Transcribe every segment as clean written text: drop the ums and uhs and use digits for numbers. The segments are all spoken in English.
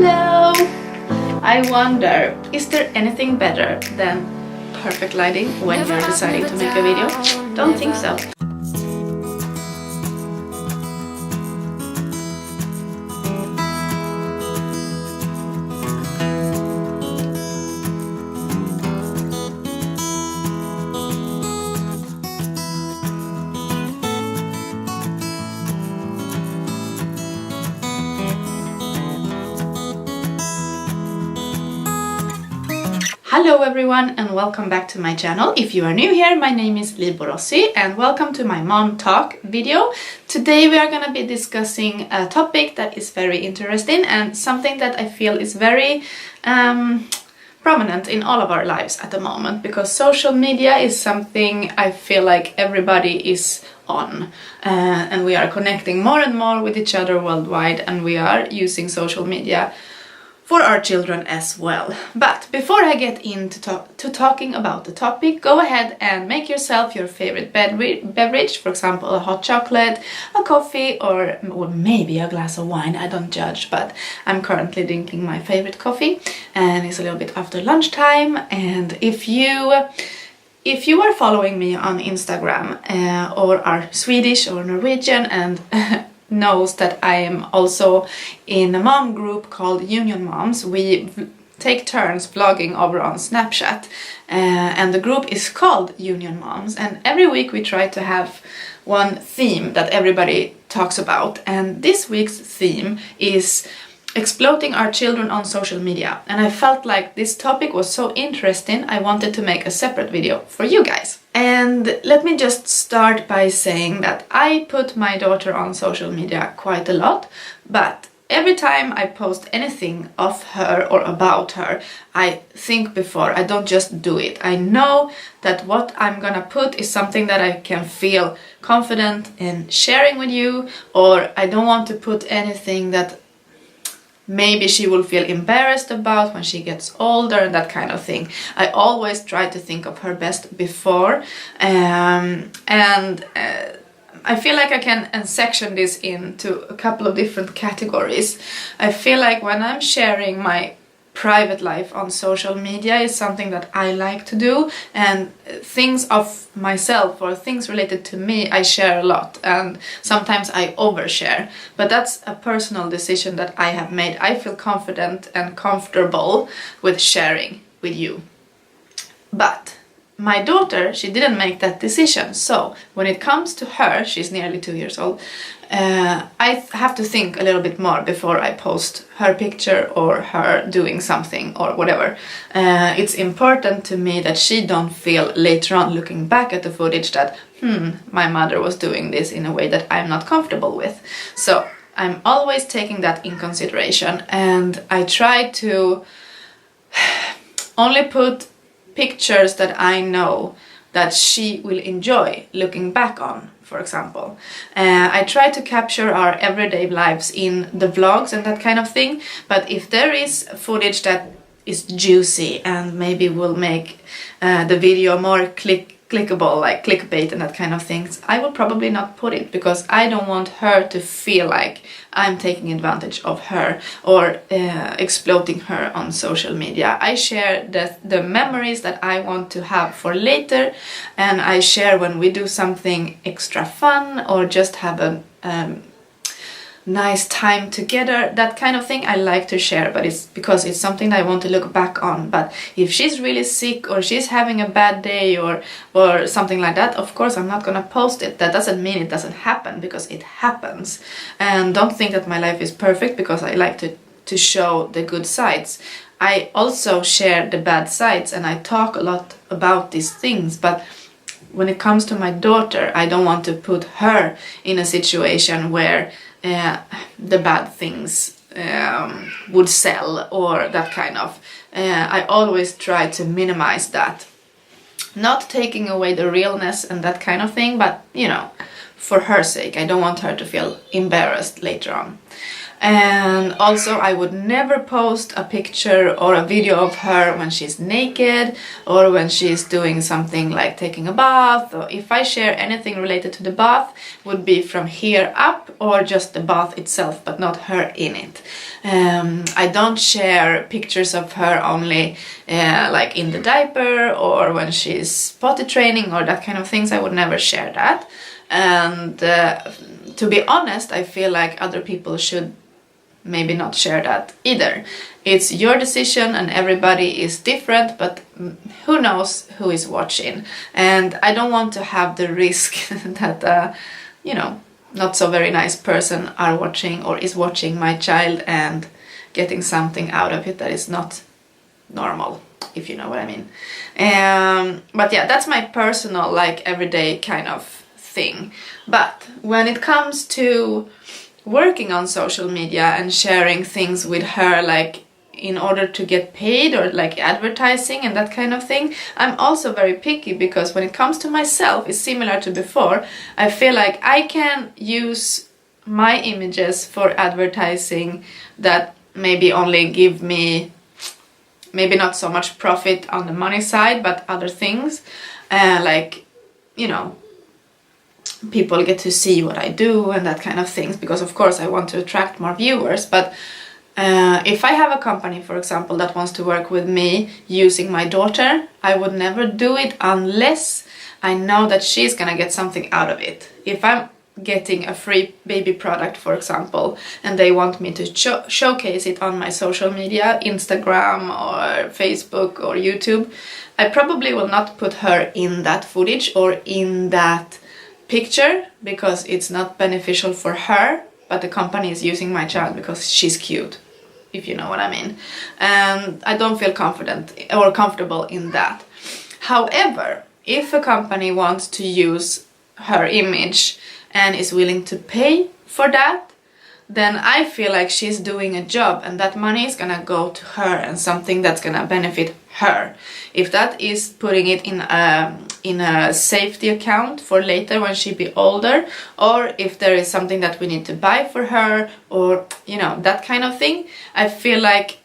Hello! I wonder, is there anything better than perfect lighting when you're deciding to make a video? Don't think so. Hello everyone and welcome back to my channel. If you are new here, my name is Lii Borossy and welcome to my mom talk video. Today we are going to be discussing a topic that is very interesting and something that I feel is very prominent in all of our lives at the moment, because social media is something I feel like everybody is on, and we are connecting more and more with each other worldwide, and we are using social media for our children as well. But before I get into talking about the topic, go ahead and make yourself your favorite beverage, for example a hot chocolate, a coffee, or maybe a glass of wine. I don't judge, but I'm currently drinking my favorite coffee and it's a little bit after lunchtime. And if you are following me on Instagram or are Swedish or Norwegian and knows that I am also in a mom group called Union Moms. We take turns vlogging over on Snapchat, and the group is called Union Moms, and every week we try to have one theme that everybody talks about, and this week's theme is exploiting our children on social media. And I felt like this topic was so interesting, I wanted to make a separate video for you guys. And let me just start by saying that I put my daughter on social media quite a lot, but every time I post anything of her or about her, I think before. I don't just do it. I know that what I'm gonna put is something that I can feel confident in sharing with you, or I don't want to put anything that maybe she will feel embarrassed about when she gets older and that kind of thing. I always try to think of her best before, I feel like I can section this into a couple of different categories. I feel like when I'm sharing my private life on social media is something that I like to do, and things of myself or things related to me I share a lot, and sometimes I overshare, but that's a personal decision that I have made. I feel confident and comfortable with sharing with you. But my daughter, she didn't make that decision, so when it comes to her, she's nearly 2 years old, I have to think a little bit more before I post her picture or her doing something or whatever. It's important to me that she don't feel later on looking back at the footage that my mother was doing this in a way that I'm not comfortable with. So I'm always taking that in consideration, and I try to only put pictures that I know that she will enjoy looking back on, for example. I try to capture our everyday lives in the vlogs and that kind of thing, but if there is footage that is juicy and maybe will make the video more clickable, like clickbait and that kind of things, I will probably not put it, because I don't want her to feel like I'm taking advantage of her or exploiting her on social media. I share the memories that I want to have for later, and I share when we do something extra fun or just have a nice time together, that kind of thing I like to share, but it's because it's something that I want to look back on. But if she's really sick or she's having a bad day or something like that, of course I'm not gonna post it. That doesn't mean it doesn't happen, because it happens. And don't think that my life is perfect, because I like to show the good sides. I also share the bad sides and I talk a lot about these things, but when it comes to my daughter, I don't want to put her in a situation where the bad things would sell or that kind of. I always try to minimize that. Not taking away the realness and that kind of thing, but you know, for her sake, I don't want her to feel embarrassed later on. And also I would never post a picture or a video of her when she's naked or when she's doing something like taking a bath, or if I share anything related to the bath would be from here up or just the bath itself, but not her in it. I don't share pictures of her only like in the diaper or when she's potty training or that kind of things. I would never share that. And to be honest, I feel like other people should maybe not share that either. It's your decision and everybody is different, but who knows who is watching. And I don't want to have the risk that, you know, not so very nice person are watching or is watching my child and getting something out of it that is not normal, if you know what I mean. But yeah, that's my personal, like, everyday kind of thing. But when it comes to working on social media and sharing things with her, like in order to get paid or like advertising and that kind of thing, I'm also very picky, because when it comes to myself, it's similar to before. I feel like I can use my images for advertising that maybe only give me maybe not so much profit on the money side, but other things, like, you know, people get to see what I do and that kind of things, because of course I want to attract more viewers. But if I have a company, for example, that wants to work with me using my daughter, I would never do it unless I know that she's gonna get something out of it. If I'm getting a free baby product, for example, and they want me to showcase it on my social media, Instagram or Facebook or YouTube, I probably will not put her in that footage or in that picture, because it's not beneficial for her, but the company is using my child because she's cute, if you know what I mean. And I don't feel confident or comfortable in that. However, if a company wants to use her image and is willing to pay for that, then I feel like she's doing a job, and that money is gonna go to her and something that's gonna benefit her. If that is putting it in a safety account for later when she be older, or if there is something that we need to buy for her, or you know, that kind of thing, I feel like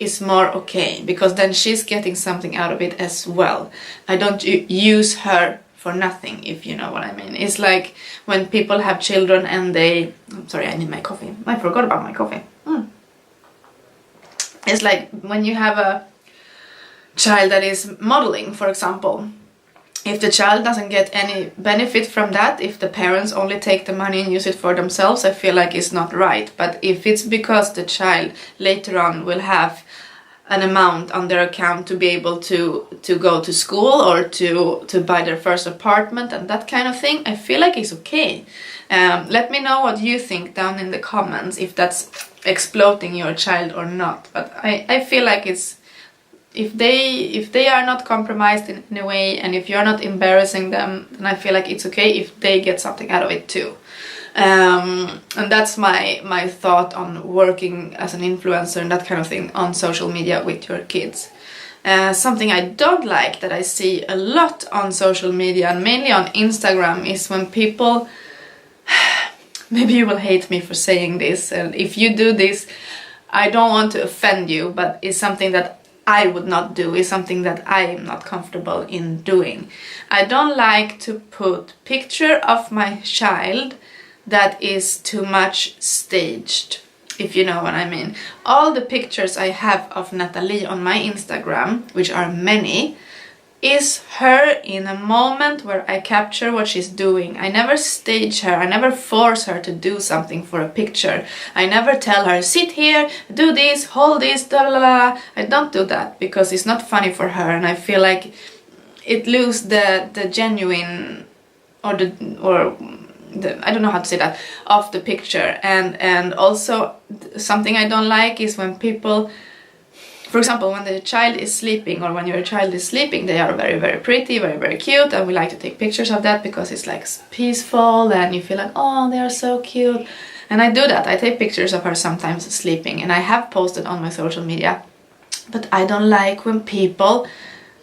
is more okay, because then she's getting something out of it as well. I don't use her for nothing, if you know what I mean. It's like when people have children and they... I'm sorry, I need my coffee. I forgot about my coffee. It's like when you have a child that is modeling, for example. If the child doesn't get any benefit from that, if the parents only take the money and use it for themselves, I feel like it's not right. But if it's because the child later on will have an amount on their account to be able to go to school or to buy their first apartment and that kind of thing, I feel like it's okay. Let me know what you think down in the comments, if that's exploiting your child or not. But I feel like it's, if they are not compromised in a way, and if you're not embarrassing them, then I feel like it's okay if they get something out of it too. And that's my thought on working as an influencer and that kind of thing on social media with your kids. Something I don't like that I see a lot on social media, and mainly on Instagram, is when people... Maybe you will hate me for saying this, and if you do this, I don't want to offend you, but it's something that I would not do, is something that I am not comfortable in doing. I don't like to put picture of my child that is too much staged, if you know what I mean. All the pictures I have of Natalie on my Instagram, which are many, is her in a moment where I capture what she's doing. I never stage her, I never force her to do something for a picture. I never tell her, sit here, do this, hold this, blah, blah, blah. I don't do that, because it's not funny for her, and I feel like it loses the genuine, or I don't know how to say that, of the picture. And also something I don't like is when people, for example, when the child is sleeping, or when your child is sleeping, they are very, very pretty, very, very cute, and we like to take pictures of that because it's like peaceful and you feel like, oh, they are so cute. And I do that. I take pictures of her sometimes sleeping, and I have posted on my social media. But I don't like when people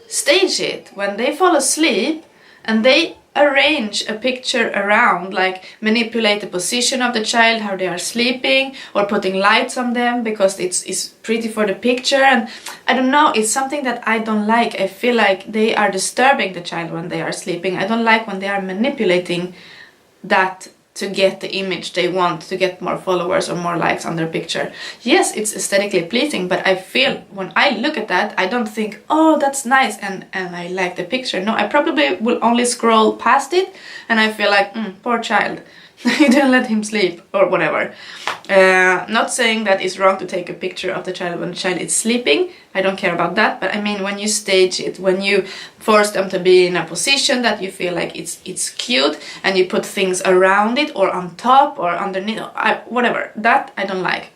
stage it, when they fall asleep and they arrange a picture around, like manipulate the position of the child, how they are sleeping, or putting lights on them because it's pretty for the picture. And I don't know, it's something that I don't like. I feel like they are disturbing the child when they are sleeping. I don't like when they are manipulating that to get the image they want, to get more followers or more likes on their picture. Yes, it's aesthetically pleasing, but I feel when I look at that, I don't think, oh, that's nice, and I like the picture. No, I probably will only scroll past it, and I feel like, poor child, you didn't let him sleep, or whatever. Not saying that it's wrong to take a picture of the child when the child is sleeping. I don't care about that, but I mean, when you stage it, when you force them to be in a position that you feel like it's cute, and you put things around it or on top or underneath, whatever, that I don't like.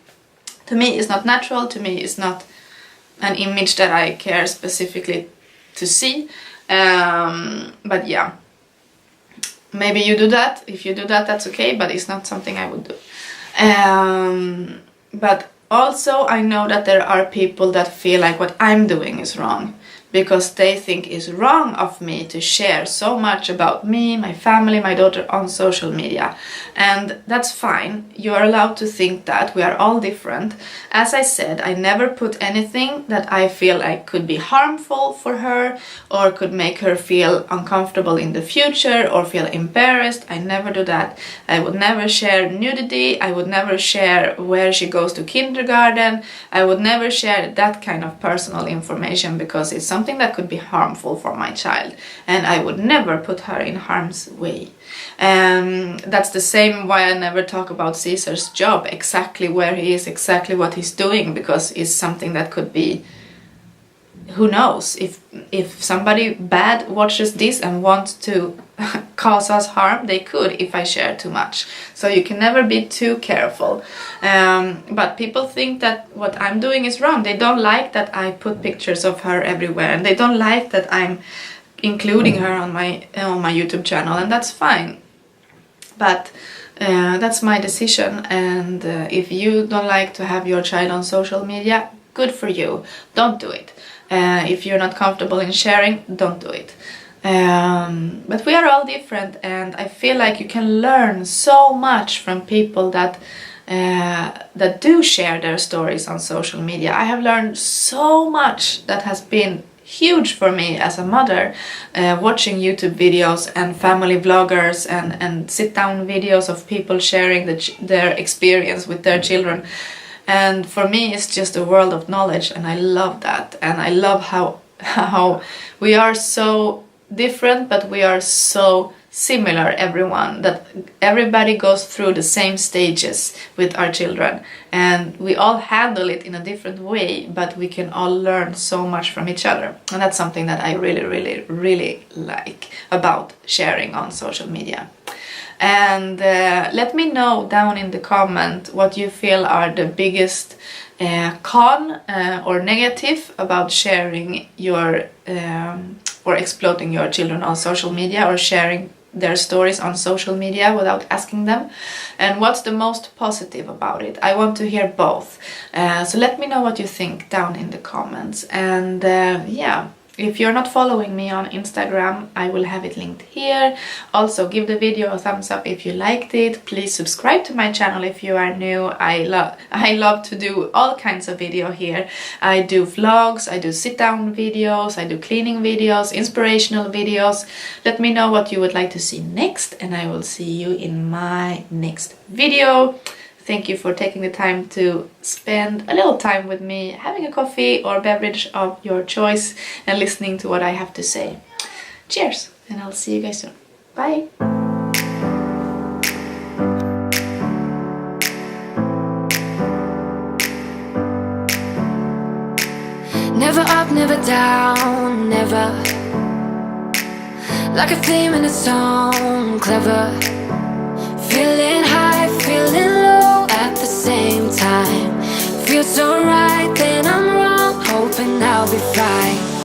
To me, it's not natural. To me, it's not an image that I care specifically to see. But yeah, maybe you do that. If you do that, that's okay, but it's not something I would do. But also I know that there are people that feel like what I'm doing is wrong, because they think it's wrong of me to share so much about me, my family, my daughter on social media. And that's fine. You are allowed to think that. We are all different. As I said, I never put anything that I feel like could be harmful for her or could make her feel uncomfortable in the future or feel embarrassed. I never do that. I would never share nudity. I would never share where she goes to kindergarten. I would never share that kind of personal information, because it's something that could be harmful for my child, and I would never put her in harm's way. That's the same why I never talk about Caesar's job, exactly where he is, exactly what he's doing, because it's something that could be, who knows, if somebody bad watches this and wants to cause us harm, they could if I share too much. So you can never be too careful. But people think that what I'm doing is wrong. They don't like that I put pictures of her everywhere, and they don't like that I'm including her on my YouTube channel, and that's fine. But that's my decision, and if you don't like to have your child on social media, good for you. Don't do it. If you're not comfortable in sharing, don't do it. But we are all different, and I feel like you can learn so much from people that do share their stories on social media. I have learned so much that has been huge for me as a mother, watching YouTube videos and family vloggers and sit-down videos of people sharing their experience with their children. And for me, it's just a world of knowledge, and I love that. And I love how we are so different, but we are so similar, everyone, that everybody goes through the same stages with our children, and we all handle it in a different way, but we can all learn so much from each other. And that's something that I really, really, really like about sharing on social media. And let me know down in the comment what you feel are the biggest con or negative about sharing your or exploiting your children on social media, or sharing their stories on social media without asking them, and what's the most positive about it. I want to hear both, so let me know what you think down in the comments. And yeah, if you're not following me on Instagram, I will have it linked here. Also, give the video a thumbs up if you liked it. Please subscribe to my channel if you are new. I love to do all kinds of video here. I do vlogs, I do sit-down videos, I do cleaning videos, inspirational videos. Let me know what you would like to see next, and I will see you in my next video. Thank you for taking the time to spend a little time with me, having a coffee or beverage of your choice, and listening to what I have to say. Cheers, and I'll see you guys soon. Bye! Never up, never down, never. Like a theme in a song, clever. Feeling high, feeling low at the same time. Feels so right.